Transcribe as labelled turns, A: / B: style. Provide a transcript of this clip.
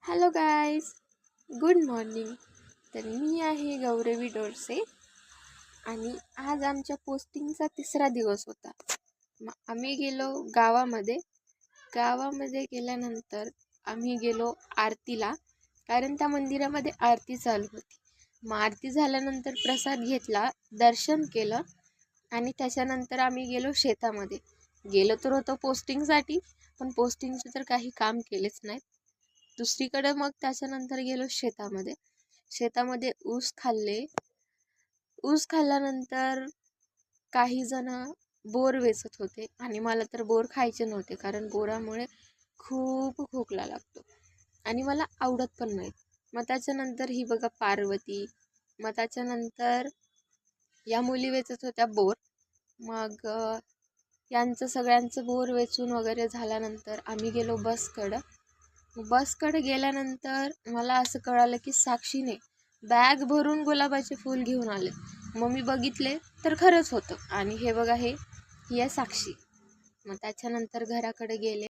A: Hello guys, good morning. तर मी आहे गौरवी डोरसे आणि आज आमच्या पोस्टिंगचा 3रा दिवस होता. मग आम्ही गेलो गावामध्ये गेल्यानंतर आम्ही गेलो आरतीला, कारण त्या मंदिरामध्ये आरती चालू होती. मग आरती झाल्यानंतर प्रसाद घेतला, दर्शन केलं आणि त्याच्यानंतर आम्ही गेलो शेतामध्ये. गेलो तर होतो पोस्टिंगसाठी, पण पोस्टिंगचे तर काही काम केलेच नाहीत. दुसरीकडे मग त्याच्यानंतर गेलो शेतामध्ये ऊस खाल्ल्यानंतर काही जण बोर वेचत होते आणि मला तर बोर खायचे नव्हते, कारण बोरामुळे खूप खोकला लागतो आणि मला आवडत पण नाही. मग त्याच्यानंतर ही बघा पार्वती, मग त्याच्यानंतर या मुली वेचत होत्या बोर. मग यांचं सगळ्यांचं बोर वेचून वगैरे झाल्यानंतर आम्ही गेलो बसकडे गेल्यानंतर मला असं कळालं की साक्षीने बॅग भरून गुलाबाचे फूल घेऊन आले. मग मी बघितले तर खरंच होतं आणि हे बघा, ही आहे साक्षी. मग त्याच्यानंतर घराकडे गेले.